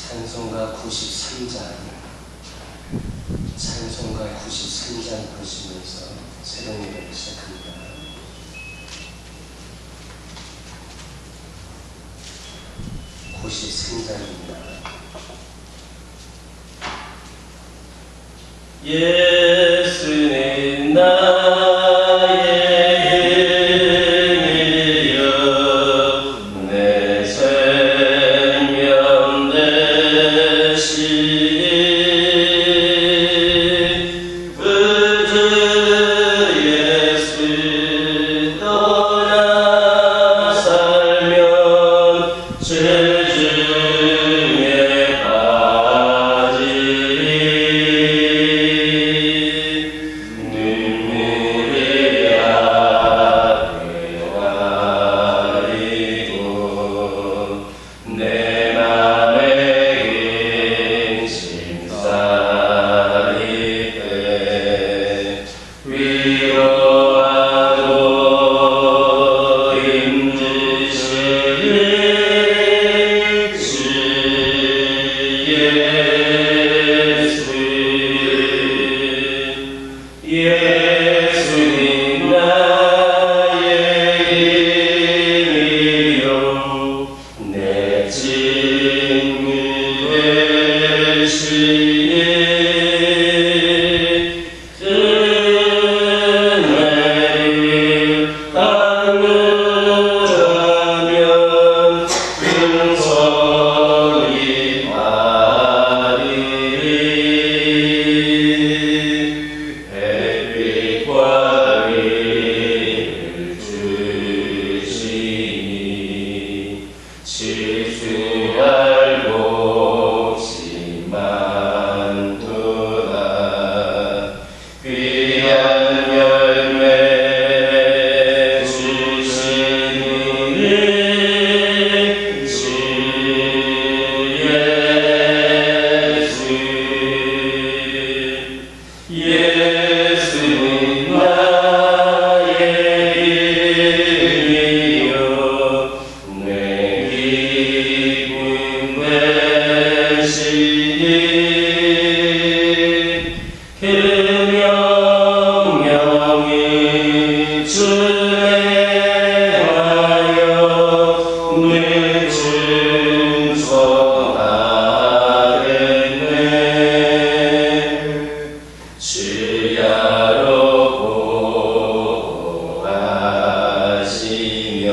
찬송가 93장 보시면서 새로운 예배를 시작합니다. 예수는 나의 힘이여 내 생명 되시니 그 주 예수 떠나 살면 죄중에 빠지리 눈물이 앞에 가리고 내 맘에 심살이 돼 위로하고 힘주시니 주 예수님 나의 힘이요 내 친구 되시니 은혜를 받으라면 풍성히 받으리 햇빛과 비를 주시니 실수할 곳이 많도다 귀한 열매 주시니 주 예수님 나의 힘이요 내 기쁨 되시니 그 명령이 준행하여 늘 충성하겠네 주야로 보호하시며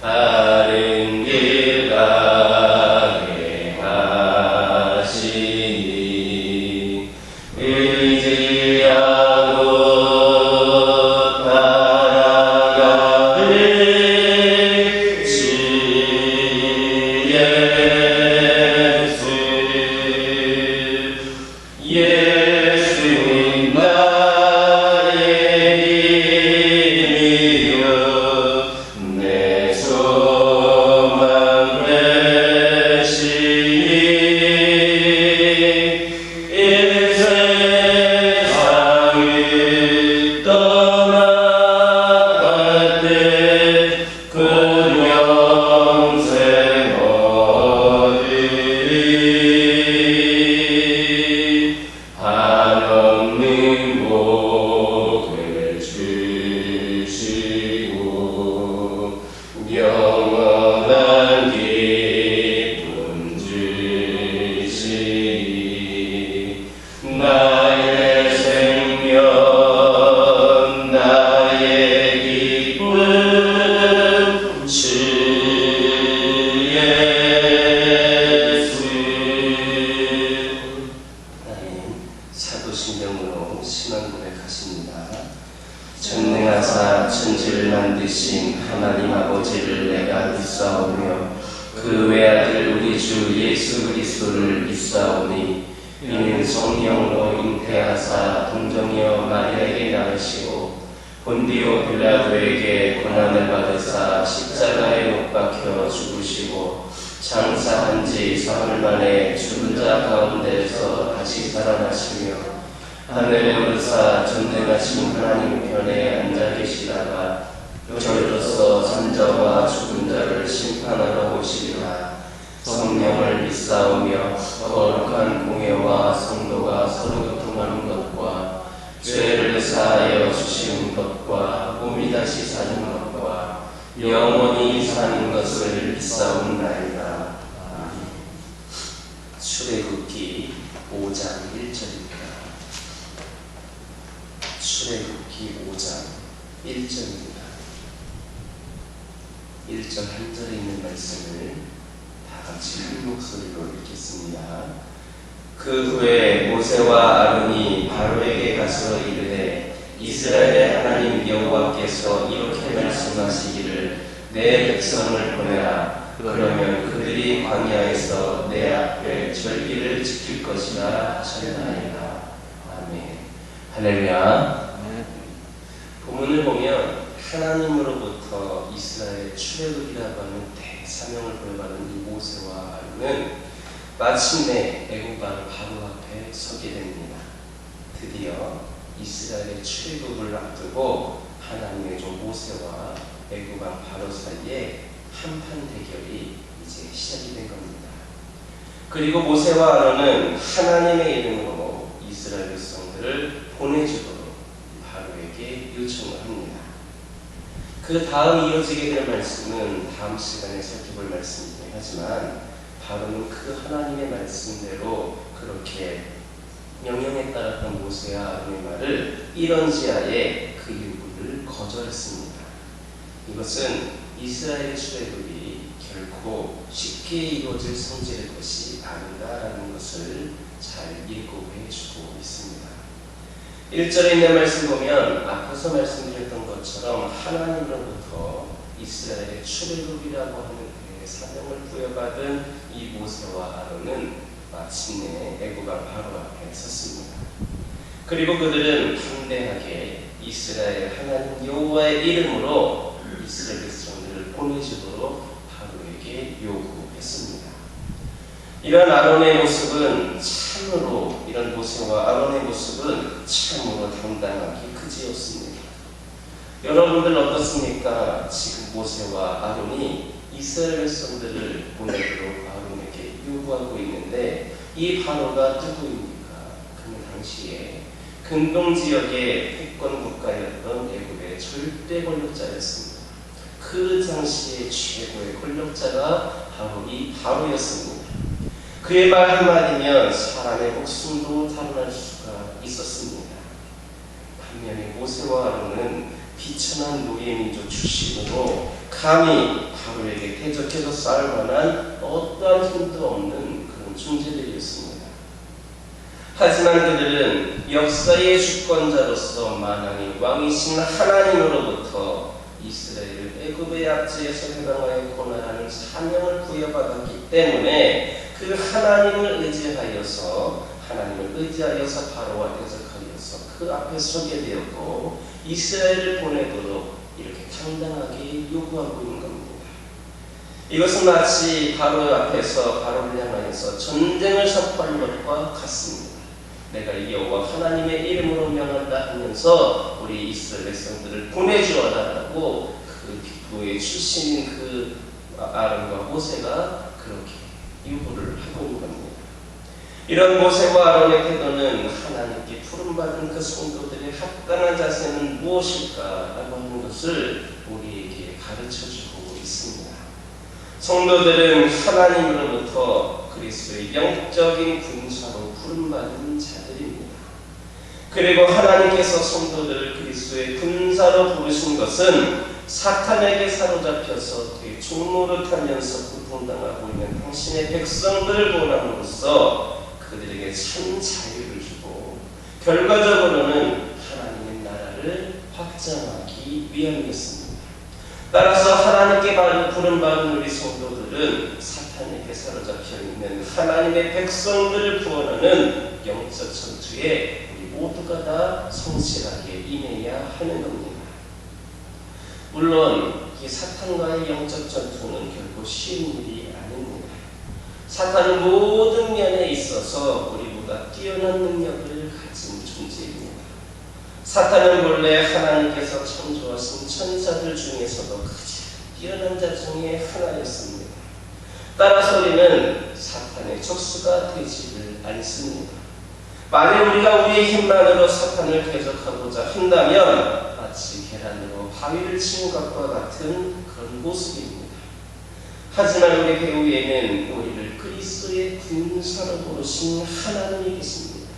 바른 길 가게 하시니 의지하고 따라가리 주 예수님 나의 힘이여 내 소망 되시니 이 세상을 떠나갈 때 그 영생 얻으리 한없는 복을 주시고 영원한 기쁨 주시니 나의 생명 나의 기쁨 주 예수 하나님 사도신경으로 심한 고백하십니다. 전능하사 천지를 만드신 하나님 아버지를 내가 믿사오며 그 외아들 우리 주 예수 그리스도를 믿사오니 이는 성령으로 잉태하사 동정이여 마리아에게 낳으시고 본디오 빌라도에게 고난을 받으사 십자가에 못 박혀 죽으시고 장사한 지 사흘 만에 죽은 자 가운데서 다시 살아나시며 하늘에 오르사 전능하신 하나님 편에 앉아 계시다가 저희로서 산자와 죽은 자를 심판하러 오시리라. 성령을 믿사오며 거룩한 공예와 성도가 서로 교통하는 것과 죄를 사하여 주시는 것과 몸이 다시 사는 것과 영원히 사는 것을 믿사옵나이다. 출애굽기 5장 1절입니다. 출애굽기 5장 1절입니다. 1절 한 절에 있는 말씀을 다 같이 한 목소리로 읽겠습니다. 그 후에 모세와 아론이 바로에게 가서 이르되 이스라엘의 하나님 여호와께서 이렇게 말씀하시기를 내 백성을 보내라. 그러면 그들이 광야에서 내 앞에 절기를 지킬 것이라 하셨나이다. 아멘. 할렐루야. 본문을 보면 하나님으로부터 이스라엘의 출애굽이라고 하는 대사명을 부여받은 이 모세와 아론은 마침내 애국왕 바로 앞에 서게 됩니다. 드디어 이스라엘의 출애굽을 앞두고 하나님의 종 모세와 애국왕 바로 사이에 한판 대결이 이제 시작이 된 겁니다. 그리고 모세와 아론은 하나님의 이름으로 이스라엘 백성들을 보내주도록 바로에게 요청을 합니다. 그 다음 이어지게 될 말씀은 다음 시간에 살펴볼 말씀이긴 하지만 바로는 그 하나님의 말씀대로 그렇게 명령에 따랐던 모세와 아론의 말을 이런지하에 그 요구를 거절했습니다. 이것은 이스라엘의 출애굽이 결코 쉽게 이루어질 성질의 것이 아니다라는 것을 잘 예고해주고 있습니다. 1절에 있는 말씀 보면 앞서서 말씀드렸던 것처럼 하나님으로부터 이스라엘의 출애굽이라고 하는 사명을 부여받은 이 모세와 아론은 마침내 애국왕 바로 앞에 섰습니다. 그리고 그들은 담대하게 이스라엘 하나님 여호와의 이름으로 이스라엘 백성들을 보내주도록 바로에게 요구했습니다. 이런 아론의 모습은 참으로 이런 모세와 아론의 모습은 참으로 당당하기 그지없습니다. 여러분들 어떻습니까? 지금 모세와 아론이 이스라엘 백성들을 보내도록 아론에게 요구하고 있는데 이 바로가 누구입니까? 그는 당시에 근동 지역의 패권 국가였던 애굽의 절대 권력자였습니다. 그 당시의 최고의 권력자가 바로 이 바로였습니다. 그의 말 한마디면 사람의 목숨도 탈환할 수가 있었습니다. 반면에 모세와 아론은 비천한 노예민족 출신으로 감히 바로에게 대적해서 싸울 만한 어떠한 힘도 없는 그런 존재들이었습니다. 하지만 그들은 역사의 주권자로서 만왕의 왕이신 하나님으로부터 이스라엘을 애굽의 압제에서 해방하여 고난하는 사명을 부여받았기 때문에 그 하나님을 의지하여서 바로와 대적하여서 그 앞에 서게 되었고 이스라엘을 보내도록 이렇게 당당하게 요구하고 있는 겁니다. 이것은 마치 바로 앞에서 바로를 향하여서 전쟁을 선포한 것과 같습니다. 내가 여호와 하나님의 이름으로 명한다 하면서 우리 이스라엘 백성들을 보내주어라라고 그 빅부의 출신인 그 아론과 모세가 그렇게 요구를 하고 있는 겁니다. 이런 모세와 아론의 태도는 하나님께 부름받은 그 성도들의 합당한 자세는 무엇일까라고 하는 것을 우리에게 가르쳐주고 있습니다. 성도들은 하나님으로부터 그리스도의 영적인 군사로 부름받은 자들입니다. 그리고 하나님께서 성도들을 그리스도의 군사로 부르신 것은 사탄에게 사로잡혀서 종노릇하면서 고통당하고 있는 당신의 백성들을 구원함으로써 그들에게 참 자유를 주고 결과적으로는 하나님의 나라를 확장하기 위함이었습니다. 따라서 하나님께 부름받은 우리 성도들은 사탄에게 사로잡혀 있는 하나님의 백성들을 구원하는 영적 전투에 우리 모두가 다 성실하게 임해야 하는 겁니다. 물론 이 사탄과의 영적 전투는 결코 쉬운 일이 아닙니다. 사탄은 모든 면에 있어서 우리보다 뛰어난 능력을 가진 존재입니다. 사탄은 본래 하나님께서 창조하신 천사들 중에서도 가장 뛰어난 자 중에 하나였습니다. 따라서 우리는 적수가 되지를 않습니다. 만약 우리가 우리의 힘만으로 사탄을 대적하고자 한다면 마치 계란으로 바위를 치는 것과 같은 그런 모습입니다. 하지만 우리 배후에는 우리를 그리스도의 군사로 부르신 하나님이 계십니다.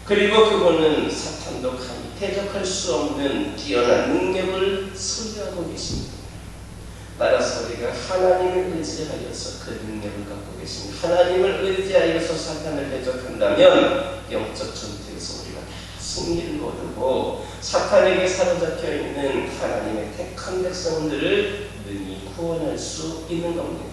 그리고 그분은 사탄도 감히 대적할 수 없는 뛰어난 능력을 소유하고 계십니다. 따라서 우리가 하나님을 의지하여서 그 능력을 갖고 계신 하나님을 의지하여서 사탄을 대적한다면 영적 전투에서 우리가 승리를 거두고 사탄에게 사로잡혀 있는 하나님의 택한 백성들을 능히 구원할 수 있는 겁니다.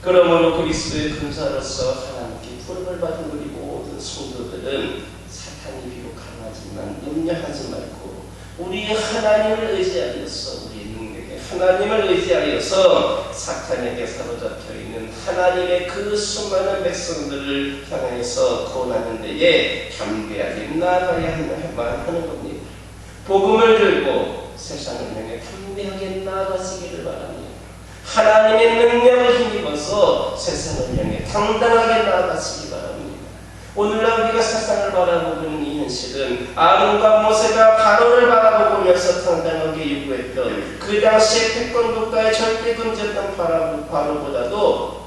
그러므로 그리스도의 군사로서 하나님께 부름을 받은 우리 모든 성도들은 사탄이 비록 강하지만 염려하지 말고 우리의 하나님을 의지하여서 우리의 능력에 하나님을 의지하여서 사탄에게 사로잡혀 있는 하나님의 그 수많은 백성들을 향해서 구원하는 데에 담대하게 나아가야 하는 겁니다. 복음을 들고 세상을 향해 담대하게 나아가시기를 바랍니다. 하나님의 능력을 힘입어서 세상을 향해 당당하게 나아가시기 바랍니다. 오늘날 우리가 세상을 바라보는 이 현실은 아론과 모세가 바로를 바라보면서 당당하게 요구했던 그 당시의 패권 국가의 절대 군주였던 바로보다도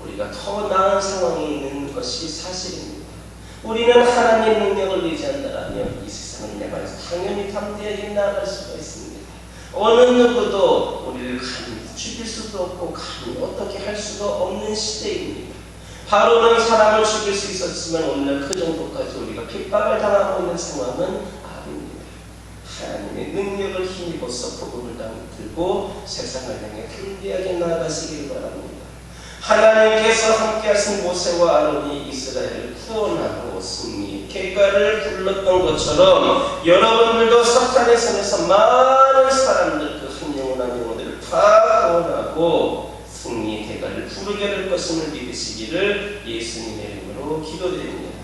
우리가 더 나은 상황에 있는 것이 사실입니다. 우리는 하나님의 능력을 의지한다면 이 세상을 내면서 당연히 담대하게 나아갈 수가 있습니다. 어느 누구도 우리를 감히 죽일 수도 없고 감히 어떻게 할 수도 없는 시대입니다. 바로는 사람을 죽일 수 있었지만 오늘날 그 정도까지 우리가 핍박을 당하고 있는 상황은 아닙니다. 하나님의 능력을 힘입어서 복음을 들고 세상을 향해 담대하게 나아가시길 바랍니다. 하나님께서 함께하신 모세와 아론이 이스라엘을 구원하고 승리, 객가를 불렀던 것처럼 여러분들도 사탄의 손에서 많은 사람들, 그 한 영혼한 영혼들을 다 구원하고 승리, 객가를 부르게 될 것임을 믿으시기를 예수님의 이름으로 기도드립니다.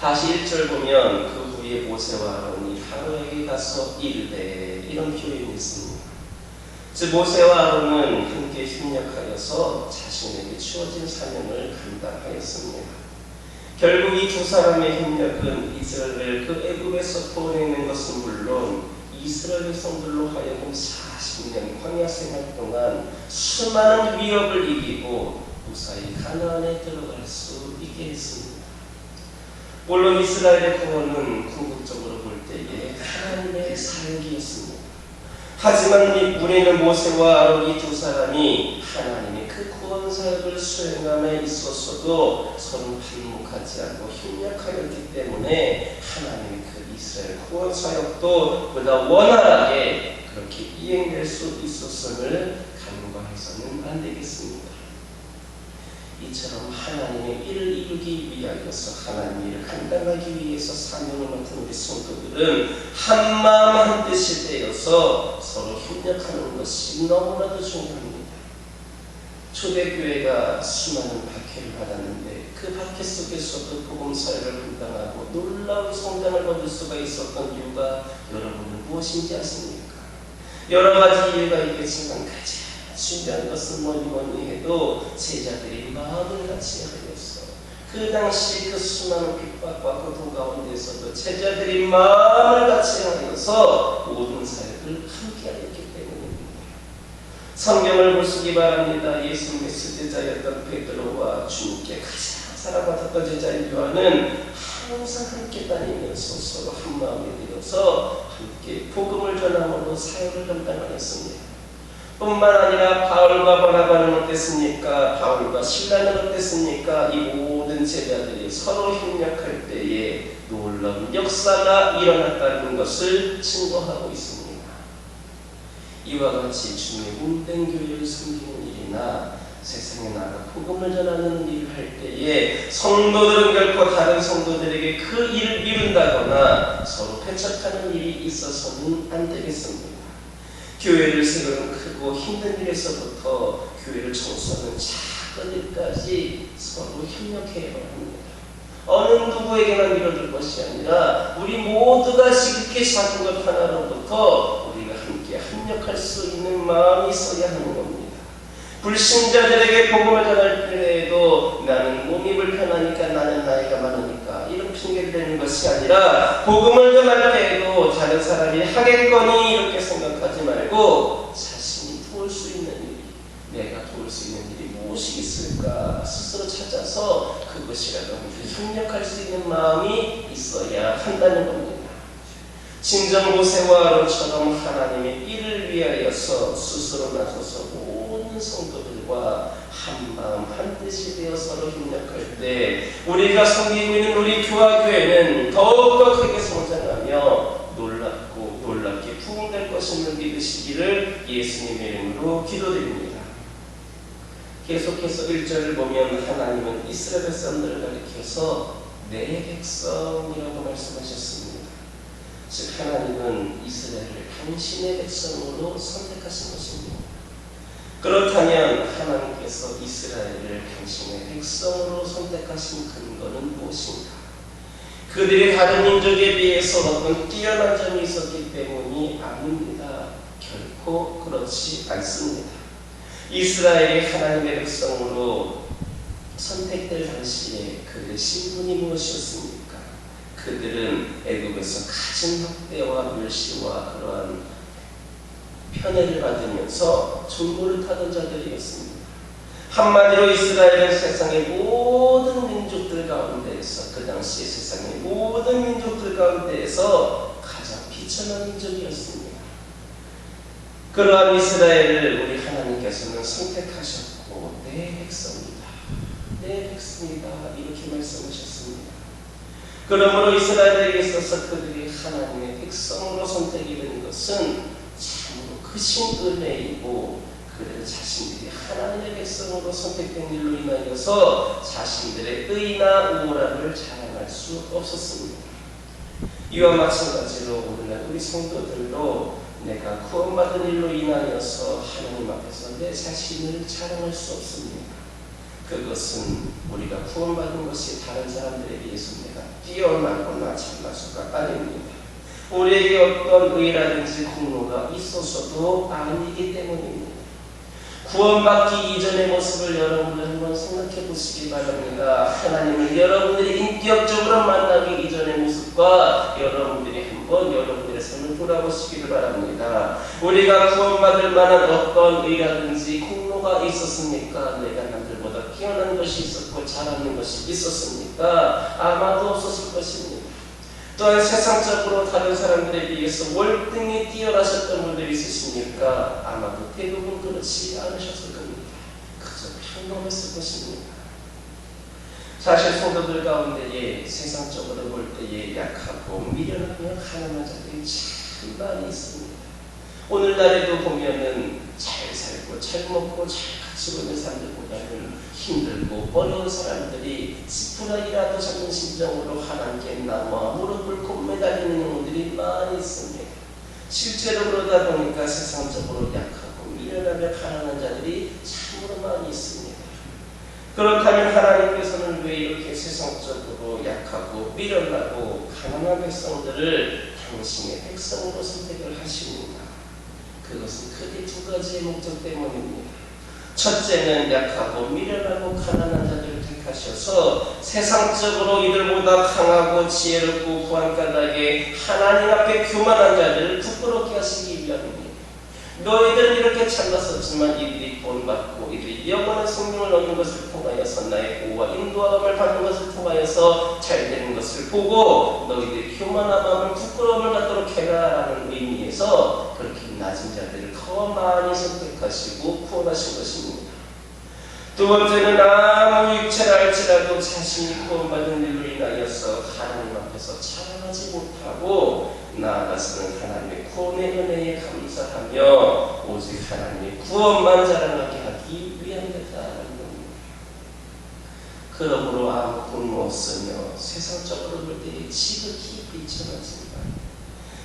다시 1절 보면 그 후에 모세와 아론이 바로에게 가서 이르되, 이런 표현이 있습니다. 즉 모세와 아론은 함께 협력하여서 자신에게 주어진 사명을 감당하였습니다. 결국 이 두 사람의 협력은 이스라엘을 그 애굽에서 구원해낸 것은 물론 이스라엘 백성들로 하여금 40년 광야 생활 동안 수많은 위협을 이기고 무사히 가나안에 들어갈 수 있게 했습니다. 물론 이스라엘의 구원은 궁극적으로 볼 때에 하나님의 사역이었습니다. 하지만 우리는 모세와 아론 이 두 사람이 하나님의 그 구원 사역을 수행함에 있어서도 서로 반목하지 않고 협력하였기 때문에 하나님의 그 이스라엘 구원 사역도 보다 원활하게 그렇게 이행될 수 있었음을 간과해서는 안 되겠습니다. 이처럼 하나님의 일을 이루기 위하여서 하나님의 일을 감당하기 위해서 사명을 맡은 우리 성도들은 한마음 한뜻이 되어서 서로 협력하는 것이 너무나도 중요합니다. 초대교회가 수많은 박해를 받았는데 그 박해 속에서도 복음 사역을 감당하고 놀라운 성장을 거둘 수가 있었던 이유가 여러분은 무엇인지 아십니까? 여러 가지 이유가 있겠지만 가장 중요한 것은 뭐니 해도 제자들이 마음을 같이 하여서 그 당시 그 수많은 핍박과 고통 가운데서도 제자들이 마음을 같이 하여서 모든 사역을 함께 하였기 때문입니다. 성경을 보시기 바랍니다. 예수님의 수제자였던 베드로와 주님께 가장 사랑받았던 제자인 요한은 항상 함께 다니면서 서로 한마음이 되어서 함께 복음을 전함으로 사역을 감당하였습니다. 뿐만 아니라 바울과 바나바는 어땠습니까? 바울과 실라는 어땠습니까? 이 모든 제자들이 서로 협력할 때에 놀라운 역사가 일어났다는 것을 증거하고 있습니다. 이와 같이 주님의 몸된 교회를 섬기는 일이나 세상에 나가 복음을 전하는 일을 할 때에 성도들은 결코 다른 성도들에게 그 일을 미룬다거나 서로 배척하는 일이 있어서는 안 되겠습니다. 교회를 세우는 크고 힘든 일에서부터 교회를 청소하는 작은 일까지 서로 협력해야 합니다. 어느 누구에게만 밀어둘 것이 아니라 우리 모두가 지극히 작은 것 하나로부터 우리가 함께 협력할 수 있는 마음이 있어야 하는 겁니다. 불신자들에게 복음을 전할 때에도 나는 몸이 불편하니까, 나는 나이가 많으니까 이런 핑계를 대는 것이 아니라, 복음을 전할 때에도 다른 사람이 하겠거니 이렇게 생각하지 말고 자신이 도울 수 있는 일, 내가 도울 수 있는 일이 무엇이 있을까 스스로 찾아서 그것이라도 협력할 수 있는 마음이 있어야 한다는 겁니다. 진정 모세와 아론처럼 하나님의 일을 위하여서 스스로 나서서 모든 성도들과 한마음 한뜻이 되어 서로 협력할 때 우리가 섬기고 있는 우리 교화교회는 더욱더 크게 성장하며 놀랍게 부흥될 것임을 믿으시기를 예수님의 이름으로 기도드립니다. 계속해서 1절을 보면 하나님은 이스라엘 백성들을 가리켜서 내 백성이라고 말씀하셨습니다. 즉 하나님은 이스라엘을 당신의 백성으로 선택하신 것입니다. 그렇다면 하나님께서 이스라엘을 당신의 백성으로 선택하신 근거는 무엇인가? 그들이 다른 민족에 비해서 어떤 뛰어난 점이 있었기 때문이 아닙니다. 결코 그렇지 않습니다. 이스라엘이 하나님의 백성으로 선택될 당시에 그들의 신분이 무엇이었습니까? 그들은 애굽에서 가진 학대와 멸시와 그러한 편애를 받으면서 종로를 타던 자들이었습니다. 한마디로 이스라엘은 세상의 모든 민족들 가운데에서, 그 당시에 세상의 모든 민족들 가운데에서 가장 비천한 민족이었습니다. 그러한 이스라엘을 우리 하나님께서는 선택하셨고 내 백성이다, 내 백성이다 이렇게 말씀하셨습니다. 그러므로 이스라엘에게 있어서 그들이 하나님의 백성으로 선택이 된 것은 참으로 크신 은혜이고, 그들 자신들이 하나님의 백성으로 선택된 일로 인하여서 자신들의 의나 우월함을 자랑할 수 없었습니다. 이와 마찬가지로 오늘날 우리 성도들도 내가 구원받은 일로 인하여서 하나님 앞에서 내 자신을 자랑할 수 없습니다. 그것은 우리가 구원받은 것이 다른 사람들에 비해서 내가 뛰어나거나 잘나서가 아닙니다. 우리에게 어떤 의라든지 공로가 있어서도 아니기 때문입니다. 구원받기 이전의 모습을 여러분들 한번 생각해 보시기 바랍니다. 하나님을 여러분들이 인격적으로 만나기 이전의 모습과 여러분들이 한번 여러분들의 삶을 돌아보시기를 바랍니다. 우리가 구원받을 만한 어떤 의라든지 공로가 있었습니까? 내가 남들보다 뛰어난 것이 있었고 잘하는 것이 있었습니까? 아마도 없었을 것입니다. 또한 세상적으로 다른 사람들에 비해서 월등히 뛰어나셨던 분들이 있으십니까? 아마도 대부분 그렇지 않으셨을 겁니다. 그저 평범했을 것입니다. 사실 성도들 가운데에 세상적으로 볼 때에 약하고 미련하며 가난한 자들이 참 많이 있습니다. 오늘날에도 보면은 잘 살고 잘 먹고 잘 가지고 있는 사람들보다는 힘들고 어려운 사람들이 10%이라도 작은 심정으로 하나님께 나와 무릎을 꿇고 매달리는 영혼들이 많이 있습니다. 실제로 그러다 보니까 세상적으로 약하고 미련하며 가난한 자들이 참으로 많이 있습니다. 그렇다면 하나님께서는 왜 이렇게 세상적으로 약하고 미련하고 가난한 백성들을 당신의 백성으로 선택을 하십니까? 그것은 크게 두 가지의 목적 때문입니다. 첫째는 약하고 미련하고 가난한 자들을 택하셔서 세상적으로 이들보다 강하고 지혜롭고 구한가닥에 하나님 앞에 교만한 자들을 부끄럽게 하시기 위함입니다. 너희들은 이렇게 잘났었지만 이들이 본받고 이들이 영원한 생명을 얻는 것을 통하여서 나의 보호와 인도함을 받는 것을 통하여서 잘 되는 것을 보고 너희들이 교만한 마음을 부끄러움을 갖도록 해라라는 의미에서 그렇게 낮은 자들을 더 많이 선택하시고 구원하신 것입니다. 두 번째는 아무 육체를 알지라도 자신이 구원받은 일로 인하여서 하나님 앞에서 자랑하지 못하고 나아가서는 하나님의 구원의 은혜에 감사하며 오직 하나님의 구원만 자랑하게 하기 위함이다라는 겁니다. 그러므로 아무 돈 없으며 세상적으로 볼 때 지극히 비천하지만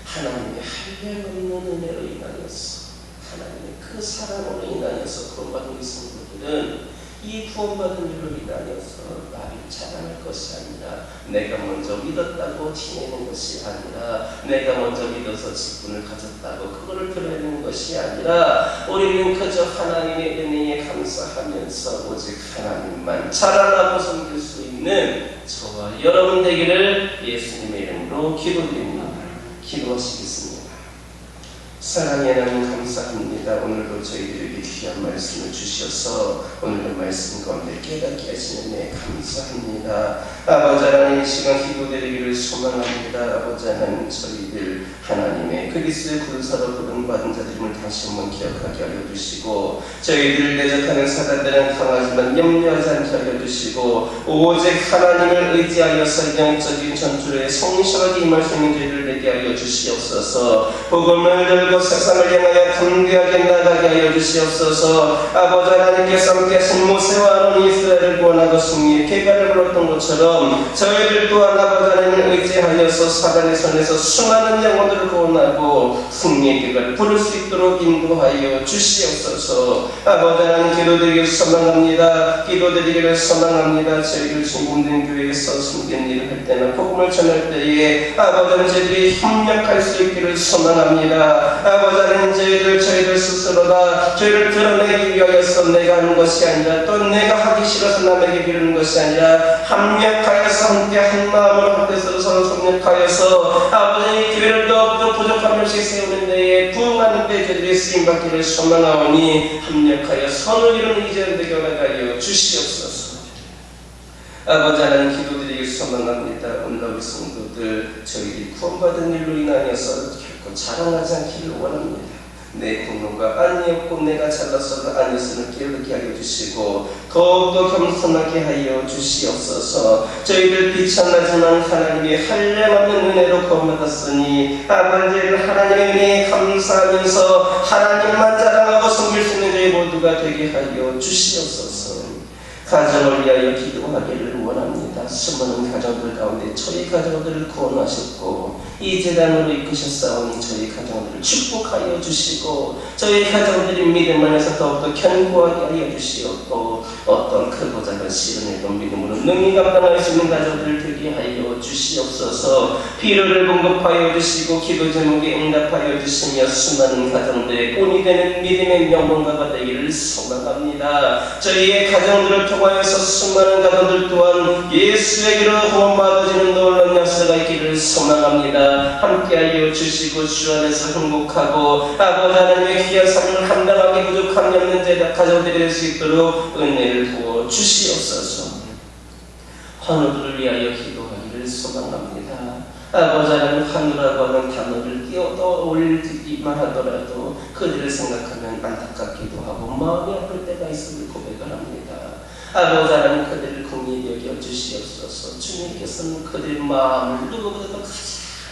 하나님의 한량없는 은혜로 인하여서 하나님의 그 사랑으로 인하여서 구원받은 우리 성도들은 이 구원받은 일로 인하여서 나를 자랑할 것이 아니라 내가 먼저 믿었다고 티내는 것이 아니라 내가 먼저 믿어서 직분을 가졌다고 그거를 드러내는 것이 아니라 우리는 그저 하나님의 은혜에 감사 살면서 오직 하나님만 자랑하고 섬길 수 있는 저와 여러분 되기를 예수님의 이름으로 기도드립니다. 기도하시겠습니다. 사랑의 하나님 감사합니다. 오늘도 저희들에게 귀한 말씀을 주셔서 오늘의 말씀 가운데 깨닫게 하시는 데 감사합니다. 아버지 하나님 이 시간 기도드리기를 소망합니다. 아버지 하나님 저희들 하나님의 그리스도의 군사로 부름받은 자들임을 다시 한번 기억하게 하여 주시고 저희들 대적하는 사단들은 강하지만 염려하지 않게 하여 주시고 오직 하나님을 의지하여서 영적인 전투에 성실하게 임할 수 있는 저희들 되게 하여 주시옵소서. 복음을 들고 세상을 향하여 담대하게 나가게 하여 주시옵소서. 아버지 하나님께서 함께하신 모세와 아론 이스라엘을 구원하고 승리의 궤가를 불렀던 것처럼 저희들 또한 아버지 하나님을 의지하여서 사단의 손에서 수많은 영혼들을 구원하고 승리의 궤가를 부를 수 있도록 인도하여 주시옵소서. 아버지 하나님 기도드리기를 소망합니다. 기도드리기를 소망합니다. 저희들 중공된 교회에서 숨긴 일을 할 때나 복음을 전할 때에 아버지 하나님 저희들이 협력할 수 있기를 소망합니다. 아버지 하나님 저희들 스스로가 저희를 드러내기 위하여서 내가 하는 것이 아니라 또 내가 하기 싫어서 남에게 비르는 것이 아니라 합력하여서 함께 한 마음으로 함께 서로 협력하여서 아버지 교회를 더욱더 부족함 없이 세우는 데에 부흥하는 데 저희들이 쓰임받기를 소망하오니 합력하여 선을 이루는 이제는 되게 하여 주시옵소서. 아버지 하나님 기도드리기 소망합니다. 오늘 우리 성도들 저희들이 구원받은 일로 인하여서 결코 자랑하지 않기를 원합니다. 내 공로가 아니었고 내가 잘났어도 아니었음을 깨닫게 하여 주시고 더욱더 겸손하게 하여 주시옵소서. 저희들 비천하지만 하나님의 한량없는 은혜로 구원받았으니 아버지를 하나님의 은혜에 감사하면서 하나님만 자랑하고 섬길 수 있는 저희 모두가 되게 하여 주시옵소서. 가정을 위하여 기도하기를 원합니다. 수많은 가정들 가운데 저희 가정들을 구원하셨고 이 재단으로 이끄셨사오니 저희 가정들을 축복하여 주시고 저희 가정들이 믿음 안에서 더욱더 견고하게 하여 주시옵고 어떤 크고 작은 시련에도 믿음으로 능히 감당할 수 있는 가정들을 되게 하여 주시옵소서. 필요를 공급하여 주시고 기도 제목에 응답하여 주시며 수많은 가정들의 본이 되는 믿음의 명분가가 되기를 소망합니다. 저희의 가정들을 통하여서 수많은 가정들 또한 예수에게로 구원받아지는 놀라운 역사가 있기를 소망합니다. 함께하여 주시고 주 안에서 행복하고 아버지 하나님의 귀한 삶을 감당하기 부족함이 없는 제자 가정들이 될 수 있도록 은혜를 부어 주시옵소서. 환우들을 위하여 기도하기를 소망합니다. 아버지 하나님 환우라고 하는 단어를 끼어올리기만 하더라도 그들을 생각하면 안타깝기도 하고 마음이 아플 때가 있음을 고백을 합니다. 아버지 하나님 그들을 긍휼히 여겨 주시옵소서. 주님께서는 그들의 마음을 누구보다도 가장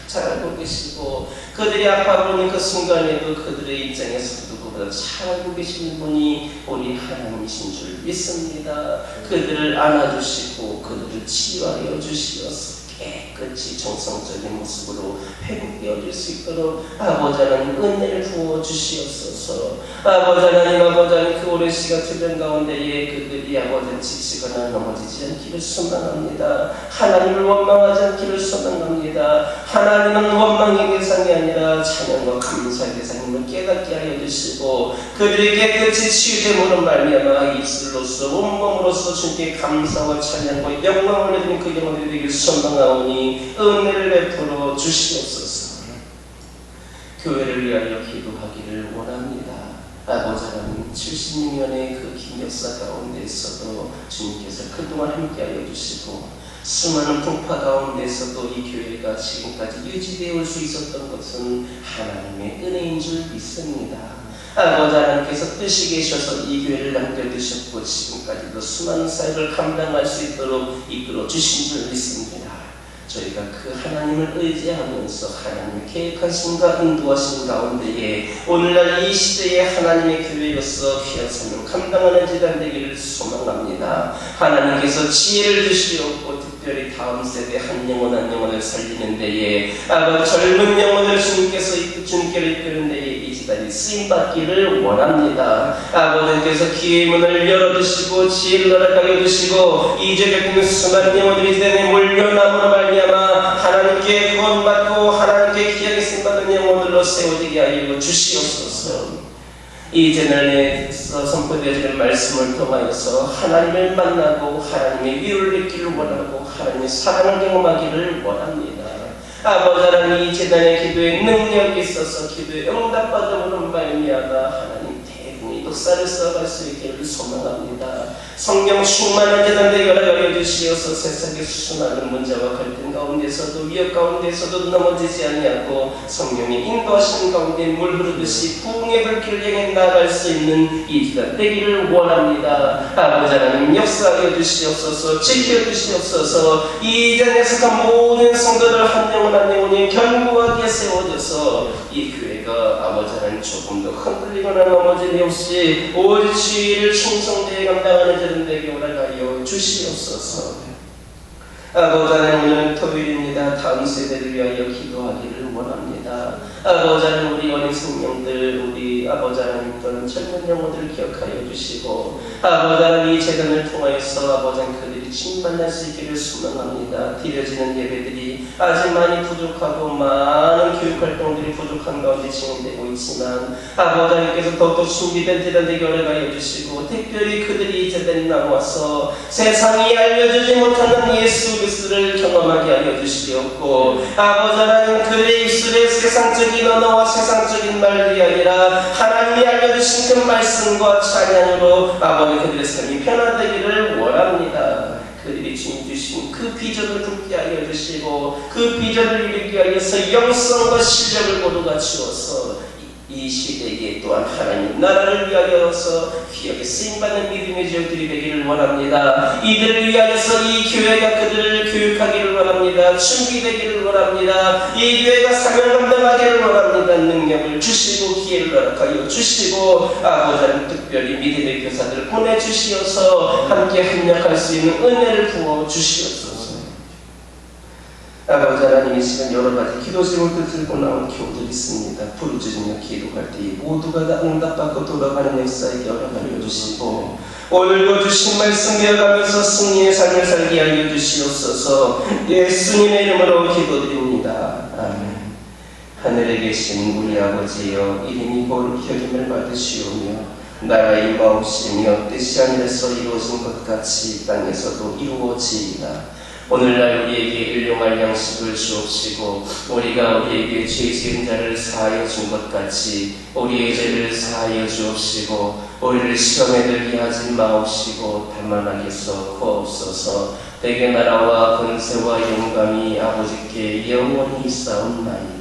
잘 알고 계시고 그들이 아파보는 그 순간에도 그들의 입장에서 누구보다 잘 알고 계시는 분이 우리 하나님이신 줄 믿습니다. 그들을 안아주시고 그들을 치유하여 주시옵소서. 깨끗이 정성적인 모습으로 회복되어질 수 있도록 아버지 하나님 은혜를 부어 주시옵소서. 아버지 하나님 그 오랜 시간 투병 가운데에 그들이 아버지 지치거나 넘어지지 않기를 소망합니다. 하나님을 원망하지 않기를 소망합니다. 하나님은 원망의 대상이 아니라 찬양과 감사의 대상임을 깨닫게 하여 주시고 그들이 깨끗이 치유됨으로 말미암아 입술로서 온몸으로서 주님께 감사와 찬양과 영광을 올려드리는 그 영혼들이 되길 소망하오니 은혜를 베풀어 주시옵소서. 교회를 위하여 기도하기를 원합니다. 아버지 하나님 76년의 그 긴 역사 가운데서도 주님께서 그동안 함께하여 주시고 수많은 풍파 가운데서도 이 교회가 지금까지 유지되어 올 수 있었던 것은 하나님의 은혜인 줄 믿습니다. 아버지 하나님께서 뜻이 계셔서 이 교회를 남겨두셨고 지금까지도 수많은 사역을 감당할 수 있도록 이끌어 주신 줄 믿습니다. 저희가 그 하나님을 의지하면서 하나님의 계획하심과 인도하심 가운데에 오늘날 이 시대에 하나님의 교회로서 귀한 삶을 감당하는 재단 되기를 소망합니다. 하나님께서 지혜를 주시옵고 특별히 다음 세대 한 영혼 한 영혼을 살리는 데에 아버지 젊은 영혼을 주님께로 이끄는 데에 이 재단이 쓰임받기를 원합니다. 아버지께서 기회의 문을 열어주시고 지혜를 허락하여 주시고 이제 겪는 수많은 영혼들이 재단에 몰려남으로 말미암아 하나님께 구원받고 하나님께 귀하게 쓰임받은 영혼들로 세워지게 하여 주시옵소서. 이 재단에 에서 선포되어지는 말씀을 통하여서 하나님을 만나고 하나님의 위로를 느끼기를 원하고 하나님의 사랑을 경험하기를 원합니다. 아버지 하나님, 이 재단의 기도에 능력이 있어서 기도에 응답받음으로 말미암아 하나님 대분의 역사를 써갈 수 있기를 소망합니다. 성령 충만한 재단 되게 하여 주시어서 세상의 수많은 문제와 갈등 가운데서도 위협 가운데서도 넘어지지 아니하고 성령의 인도하신 가운데 물 흐르듯이 부흥의 불길을 향해 나아갈 수 있는 이 재단 되기를 원합니다. 아버지 하나님, 역사하여 주시옵소서. 지켜주시옵소서. 이 자리에 속한 모든 성도들 한 영혼 한 영혼이 견고하게 세워져서 이 교회가 아버지 하나님 조금 더 흔들리거나 넘어짐이 없이 오직 주의를 충성되게 감당하는 자들 되게 허락하여 주시옵소서. 아버지 하나님, 오늘 토요일입니다. 다음 세대를 위하여 기도하기를 원합니다. 아버지 하나님, 우리 어린 생명들, 우리 아버지 하나님 또는 젊은 영혼들을 기억하여 주시고 아버지 하나님, 이 재단을 통하여서 아버지 하나님 그들이 충만할 수 있기를 소망합니다. 드려지는 예배들이 아직 많이 부족하고 많은 교육활동들이 부족한 가운데 진행되고 있지만 아버지 하나님께서 더욱더 준비된 재단 되게 허락하여 주시고 특별히 그들이 이 재단에 나와서 세상이 알려주지 못하는 예수 그리스도를 경험하게 하여 주시옵고 아버지 하나님, 그들의 입술에 세상적인 언어와 세상적인 말들이 아니라 하나님이 알려주신 그 말씀과 찬양으로 아버지 그들의 삶이 변화되기를 원합니다. 그들이 주님 주신 그 비전을 붙게 하여 주시고 그 비전을 이루기 위해서 영성과 실력을 모두 갖추어서 이 시대에 또한 하나님 나라를 위하여서 귀하게 쓰임받는 믿음의 지역들이 되기를 원합니다. 이들을 위하여서 이 교회가 그들을 교육하기를 원합니다. 준비되기를 원합니다. 이 교회가 사명 감당하기를 원합니다. 능력을 주시고 기회를 허락하여 주시고 아버지 하나님, 특별히 믿음의 교사들을 보내주시어서 함께 협력할 수 있는 은혜를 부어 주시옵소서. 아버지 하나님, 이 시간 여러 가지 기도 제목들 들고 나온 교우들이 있습니다. 부르짖으며 기도할 때 모두가 다 응답받고 돌아가는 역사에 허락하여 주시고 오늘도 주신 말씀 배워가면서 승리의 삶을 살게 하여 주시옵소서. 예수님의 이름으로 기도드립니다. 아멘. 하늘에 계신 우리 아버지여, 이름이 거룩히 여김을 받으시오며 나라의 임하옵시며 뜻이 하늘에서 이루어진 것 같이 땅에서도 이루어지이다. 오늘날 우리에게 일용할 양식을 주옵시고 우리가 우리에게 죄 지은 자를 사하여 준 것 같이 우리의 죄를 사하여 주옵시고 우리를 시험에 들게 하지 마옵시고 다만 악에서 구하옵소서. 대개 나라와 권세와 영광이 아버지께 영원히 있사옵나이다.